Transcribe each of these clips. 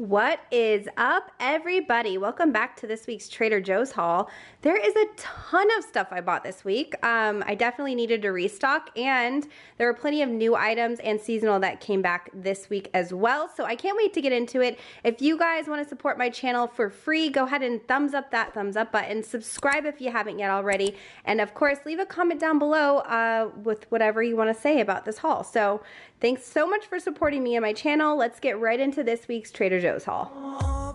What is up, everybody? Welcome back to this week's Trader Joe's haul. There is a ton of stuff I bought this week. I definitely needed to restock, and there were plenty of new items and seasonal that came back this week as well. So I can't wait to get into it. If you guys want to support my channel for free, go ahead and thumbs up that thumbs up button. Subscribe if you haven't yet already. And of course, leave a comment down below with whatever you want to say about this haul. So thanks so much for supporting me and my channel. Let's get right into this week's Trader Joe's haul.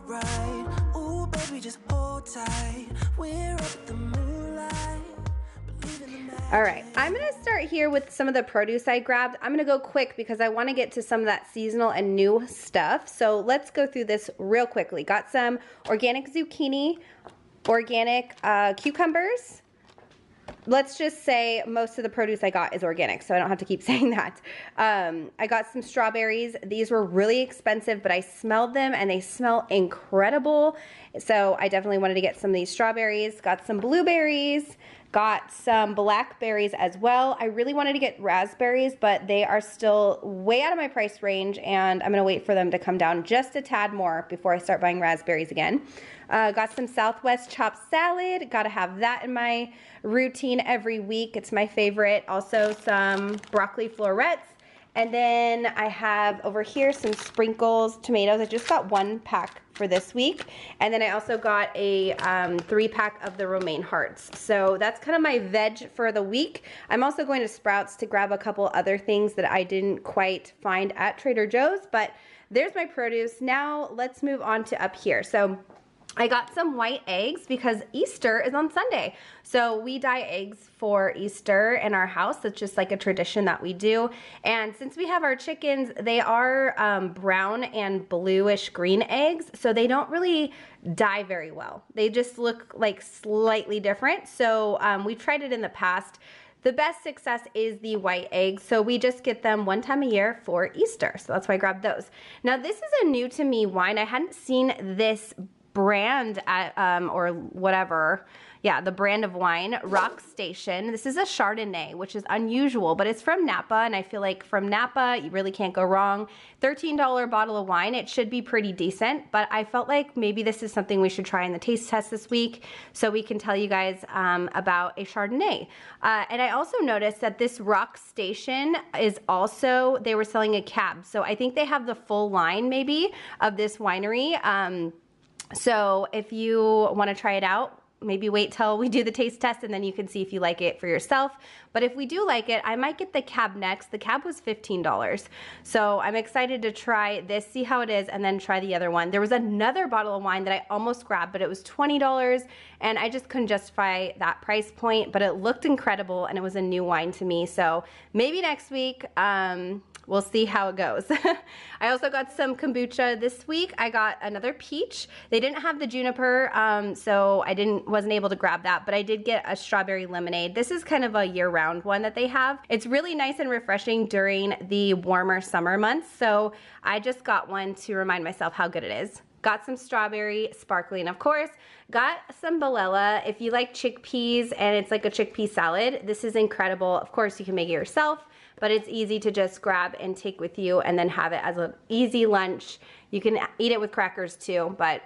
Alright, ooh baby, just hold tight. We're up the moonlight. All right, I'm gonna start here with some of the produce I grabbed. I'm gonna go quick because I wanna get to some of that seasonal and new stuff. So let's go through this real quickly. Got some organic zucchini, organic cucumbers. Let's just say most of the produce I got is organic, so I don't have to keep saying that. I got some strawberries. These were really expensive, but I smelled them and they smell incredible. So I definitely wanted to get some of these strawberries. Got some blueberries, got some blackberries as well. I really wanted to get raspberries, but they are still way out of my price range, and I'm gonna wait for them to come down just a tad more before I start buying raspberries again. Got some Southwest chopped salad. Gotta have that in my routine every week. It's my favorite. Also some broccoli florets. And then I have over here some sprinkles, tomatoes. I just got one pack for this week. And then I also got a 3-pack of the romaine hearts. So that's kind of my veg for the week. I'm also going to Sprouts to grab a couple other things that I didn't quite find at Trader Joe's, but there's my produce. Now let's move on to up here. So I got some white eggs because Easter is on Sunday. So we dye eggs for Easter in our house. It's just like a tradition that we do. And since we have our chickens, they are brown and bluish green eggs. So they don't really dye very well. They just look like slightly different. So we've tried it in the past. The best success is the white eggs, so we just get them one time a year for Easter. So that's why I grabbed those. Now this is a new to me wine. I hadn't seen this brand at or whatever, yeah, the brand of wine, Rock Station. This is a Chardonnay, which is unusual, but it's from Napa, and I feel like from Napa you really can't go wrong. $13 bottle of wine. It should be pretty decent, but I felt like maybe this is something we should try in the taste test this week so we can tell you guys about a Chardonnay. And I also noticed that this Rock Station is also, they were selling a cab, so I think they have the full line maybe of this winery. So if you want to try it out, maybe wait till we do the taste test and then you can see if you like it for yourself. But if we do like it, I might get the cab next. The cab was $15. So I'm excited to try this, see how it is, and then try the other one. There was another bottle of wine that I almost grabbed, but it was $20 and I just couldn't justify that price point, but it looked incredible and it was a new wine to me. So maybe next week, we'll see how it goes. I also got some kombucha this week. I got another peach. They didn't have the juniper, so I wasn't able to grab that, but I did get a strawberry lemonade. This is kind of a year-round one that they have. It's really nice and refreshing during the warmer summer months, so I just got one to remind myself how good it is. Got some strawberry sparkling, of course. Got some Balella. If you like chickpeas and it's like a chickpea salad, this is incredible. Of course, you can make it yourself, but it's easy to just grab and take with you and then have it as an easy lunch. You can eat it with crackers too, but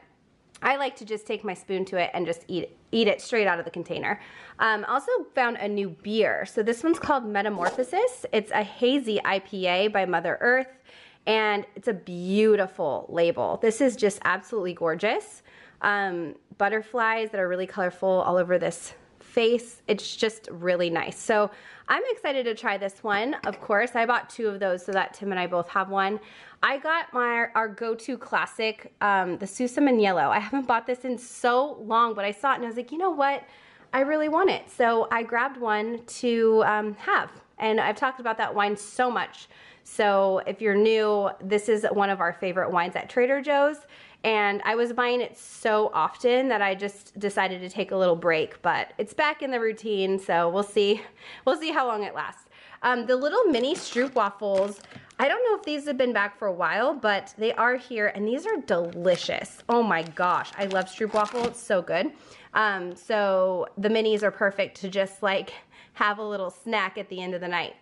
I like to just take my spoon to it and just eat it straight out of the container. Also found a new beer. So this one's called Metamorphosis. It's a hazy IPA by Mother Earth, and it's a beautiful label. This is just absolutely gorgeous. Butterflies that are really colorful all over this face. It's just really nice. So I'm excited to try this one. Of course, I bought 2 of those so that Tim and I both have one. I got our go-to classic, the Susamin Yellow. I haven't bought this in so long, but I saw it and I was like, you know what? I really want it. So I grabbed one to have. And I've talked about that wine so much. So if you're new, this is one of our favorite wines at Trader Joe's. And I was buying it so often that I just decided to take a little break, but it's back in the routine, so we'll see how long it lasts. The little mini Stroop waffles, I don't know if these have been back for a while, but they are here, and these are delicious. Oh my gosh, I love Stroop waffle, it's so good. So the minis are perfect to just like have a little snack at the end of the night.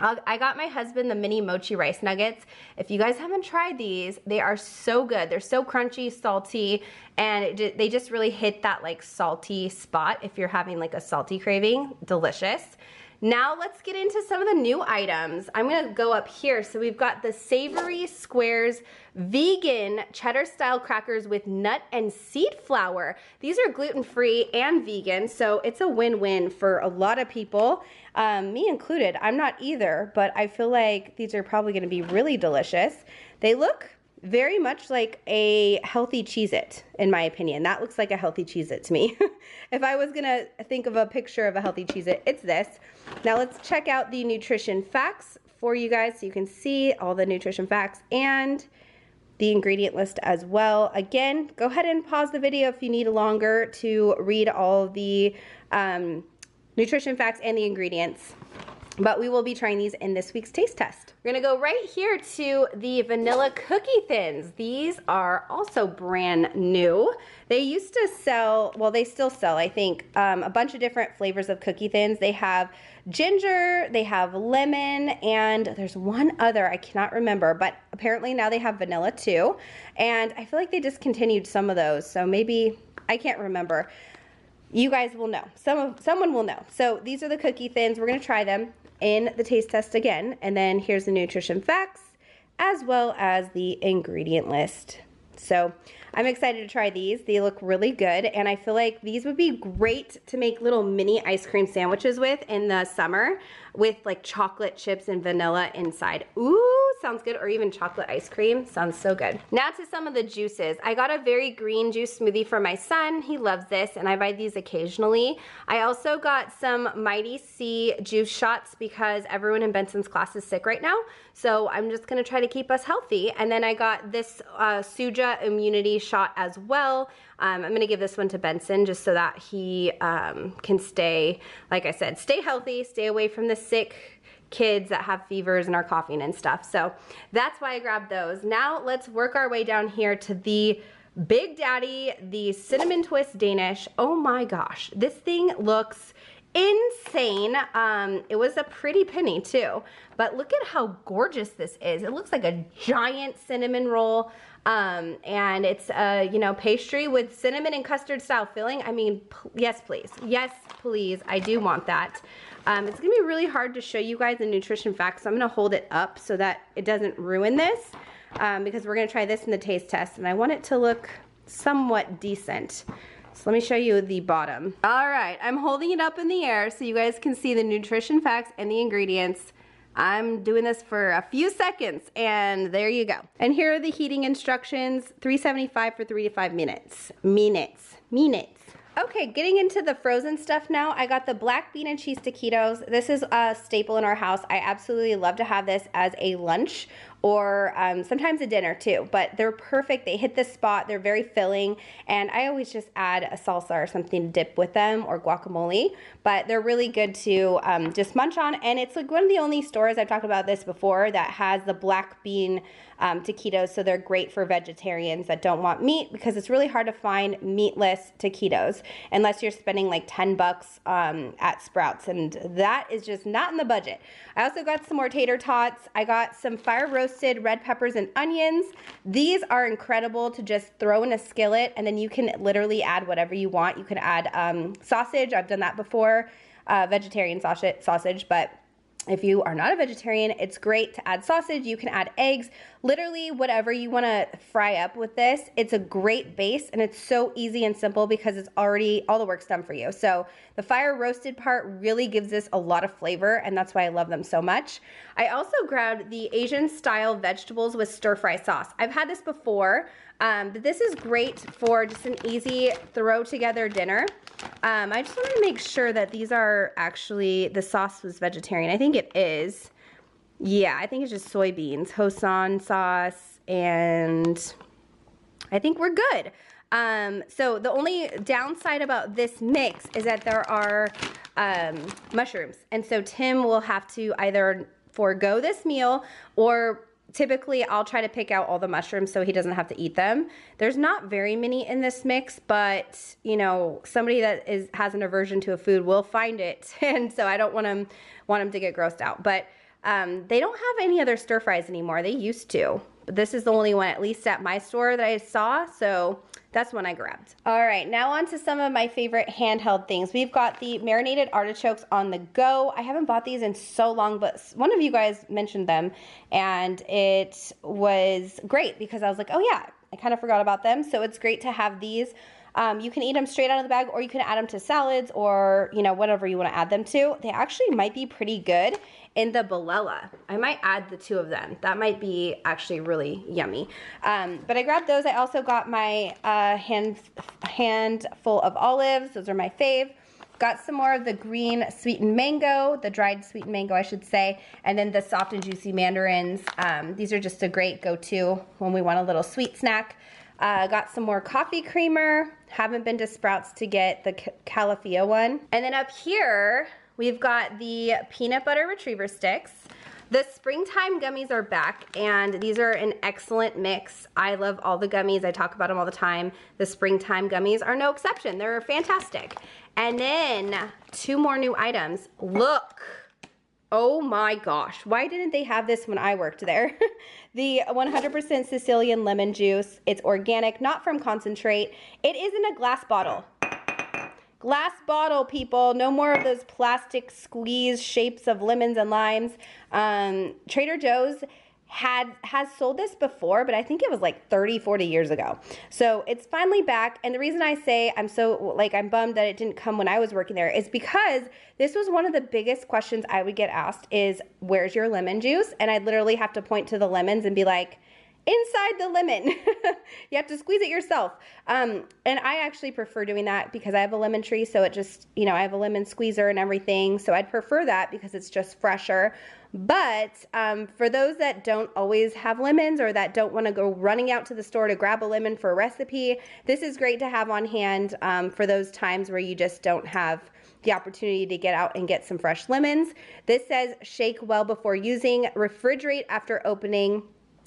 I got my husband the mini mochi rice nuggets. If you guys haven't tried these, they are so good. They're so crunchy, salty, and they just really hit that like salty spot if you're having like a salty craving. Delicious. Now let's get into some of the new items. I'm gonna go up here. So we've got the Savory Squares vegan cheddar style crackers with nut and seed flour. These are gluten-free and vegan, so it's a win-win for a lot of people, me included. I'm not either, but I feel like these are probably gonna be really delicious. They look very much like a healthy Cheez-It, in my opinion. That looks like a healthy Cheez-It to me. If I was gonna think of a picture of a healthy Cheez-It, it's this. Now let's check out the nutrition facts for you guys so you can see all the nutrition facts and the ingredient list as well. Again, go ahead and pause the video if you need longer to read all the nutrition facts and the ingredients. But we will be trying these in this week's taste test. We're gonna go right here to the vanilla cookie thins. These are also brand new. They used to sell, well, they still sell, I think, a bunch of different flavors of cookie thins. They have ginger, they have lemon, and there's one other, I cannot remember, but apparently now they have vanilla too. And I feel like they discontinued some of those, so maybe, I can't remember. You guys will know. Someone will know. So these are the cookie thins. We're gonna try them in the taste test again. And then here's the nutrition facts as well as the ingredient list. So I'm excited to try these. They look really good. And I feel like these would be great to make little mini ice cream sandwiches with in the summer with like chocolate chips and vanilla inside. Ooh, sounds good. Or even chocolate ice cream. Sounds so good. Now to some of the juices. I got a very green juice smoothie for my son. He loves this and I buy these occasionally. I also got some Mighty C juice shots because everyone in Benson's class is sick right now. So I'm just gonna try to keep us healthy. And then I got this Suja immunity shot as well. I'm gonna give this one to Benson just so that he can stay, like I said, stay healthy, stay away from the sick kids that have fevers and are coughing and stuff. So that's why I grabbed those. Now let's work our way down here to the Big Daddy, the Cinnamon Twist Danish. Oh my gosh, this thing looks insane. It was a pretty penny too, but look at how gorgeous this is. It looks like a giant cinnamon roll. And it's you know, pastry with cinnamon and custard style filling. I mean, yes, please. Yes, please. I do want that. It's gonna be really hard to show you guys the nutrition facts, so I'm gonna hold it up so that it doesn't ruin this, because we're gonna try this in the taste test, and I want it to look somewhat decent. So let me show you the bottom. All right, I'm holding it up in the air so you guys can see the nutrition facts and the ingredients. I'm doing this for a few seconds and there you go. And here are the heating instructions, 375 for 3 to 5 minutes. Minutes. Okay, getting into the frozen stuff now. I got the black bean and cheese taquitos. This is a staple in our house. I absolutely love to have this as a lunch or sometimes a dinner too, but they're perfect. They hit the spot, they're very filling, and I always just add a salsa or something to dip with them or guacamole, but they're really good to just munch on, and it's like one of the only stores, I've talked about this before, that has the black bean taquitos, so they're great for vegetarians that don't want meat because it's really hard to find meatless taquitos unless you're spending like 10 bucks at Sprouts, and that is just not in the budget. I also got some more tater tots. I got some fire roasted red peppers and onions. These are incredible to just throw in a skillet, and then you can literally add whatever you want. You can add sausage. I've done that before, vegetarian sausage, but if you are not a vegetarian, it's great to add sausage. You can add eggs, literally whatever you want to fry up with this. It's a great base, and it's so easy and simple because it's already, all the work's done for you. So the fire roasted part really gives this a lot of flavor, and that's why I love them so much. I also grabbed the Asian style vegetables with stir fry sauce. I've had this before, but this is great for just an easy throw together dinner. I just wanted to make sure that these are actually, the sauce was vegetarian. I think it is. Yeah, I think it's just soybeans, Hoisin sauce, and I think we're good. So the only downside about this mix is that there are mushrooms. And so Tim will have to either forego this meal, or typically I'll try to pick out all the mushrooms so he doesn't have to eat them. There's not very many in this mix, but you know, somebody that has an aversion to a food will find it. And so I don't want him to get grossed out. But They don't have any other stir fries anymore. They used to. But this is the only one, at least at my store, that I saw. So that's one I grabbed. All right, now on to some of my favorite handheld things. We've got the marinated artichokes on the go. I haven't bought these in so long, but one of you guys mentioned them, and it was great because I was like, oh yeah, I kind of forgot about them. So it's great to have these. You can eat them straight out of the bag, or you can add them to salads, or you know, whatever you want to add them to. They actually might be pretty good in the Balella. I might add the two of them. That might be actually really yummy. But I grabbed those. I also got my handful of olives. Those are my fave. Got some more of the green sweetened mango, the dried sweetened mango, I should say, and then the soft and juicy mandarins. These are just a great go-to when we want a little sweet snack. Got some more coffee creamer. Haven't been to Sprouts to get the Calafia one. And then up here, we've got the peanut butter retriever sticks. The springtime gummies are back, and these are an excellent mix. I love all the gummies. I talk about them all the time. The springtime gummies are no exception. They're fantastic. And then 2 more new items. Look. Oh my gosh, why didn't they have this when I worked there? The 100% Sicilian lemon juice. It's organic, not from concentrate. It is in a glass bottle. Glass bottle, people. No more of those plastic squeeze shapes of lemons and limes. Trader Joe's has sold this before, but I think it was like 30-40 years ago. So it's finally back, and the reason I say I'm bummed that it didn't come when I was working there is because this was one of the biggest questions I would get asked is, where's your lemon juice? And I'd literally have to point to the lemons and be like, inside the lemon. You have to squeeze it yourself. And I actually prefer doing that because I have a lemon tree, so it just, you know, I have a lemon squeezer and everything, so I'd prefer that because it's just fresher. But for those that don't always have lemons, or that don't want to go running out to the store to grab a lemon for a recipe, this is great to have on hand for those times where you just don't have the opportunity to get out and get some fresh lemons. This says shake well before using, refrigerate after opening.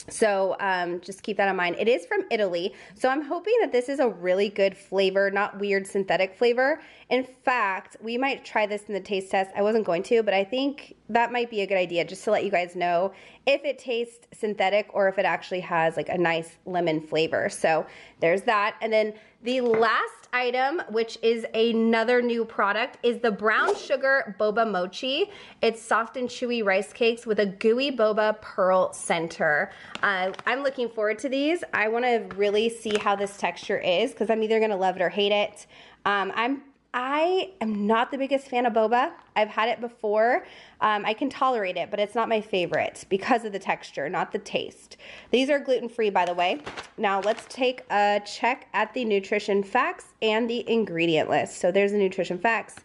So just keep that in mind. It is from Italy, so I'm hoping that this is a really good flavor, not weird synthetic flavor. In fact, we might try this in the taste test. I wasn't going to, but I think that might be a good idea, just to let you guys know if it tastes synthetic or if it actually has like a nice lemon flavor. So there's that. And then the last item, which is another new product, is the brown sugar boba mochi. It's soft and chewy rice cakes with a gooey boba pearl center. I'm looking forward to these. I want to really see how this texture is because I'm either going to love it or hate it. I am not the biggest fan of boba. I've had it before. I can tolerate it, but it's not my favorite because of the texture, not the taste. These are gluten-free, by the way. Now let's take a check at the nutrition facts and the ingredient list. So there's the nutrition facts.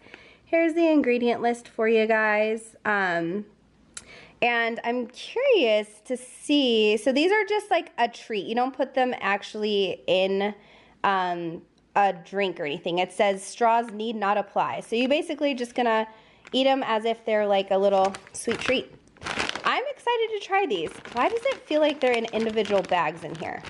Here's the ingredient list for you guys. And I'm curious to see, so these are just like a treat. You don't put them actually in a drink or anything. It says straws need not apply. So you basically just gonna eat them as if they're like a little sweet treat. I'm excited to try these. Why does it feel like they're in individual bags in here?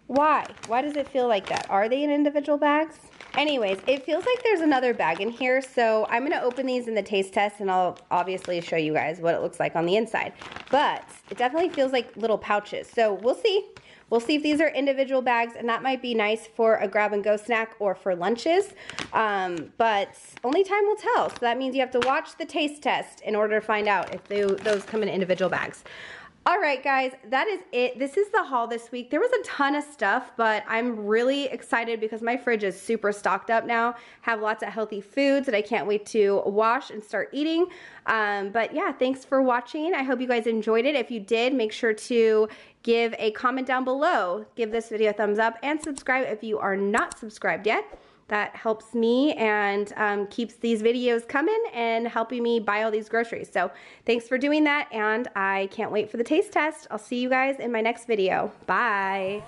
Why? Why does it feel like that? Are they in individual bags? Anyways, it feels like there's another bag in here, so I'm gonna open these in the taste test and I'll obviously show you guys what it looks like on the inside. But it definitely feels like little pouches, so we'll see. We'll see if these are individual bags, and that might be nice for a grab-and-go snack or for lunches, but only time will tell. So that means you have to watch the taste test in order to find out if those come in individual bags. All right, guys, that is it. This is the haul this week. There was a ton of stuff, but I'm really excited because my fridge is super stocked up now. Have lots of healthy foods that I can't wait to wash and start eating. But yeah, thanks for watching. I hope you guys enjoyed it. If you did, make sure to give a comment down below. Give this video a thumbs up and subscribe if you are not subscribed yet. That helps me and keeps these videos coming and helping me buy all these groceries. So thanks for doing that, and I can't wait for the taste test. I'll see you guys in my next video. Bye.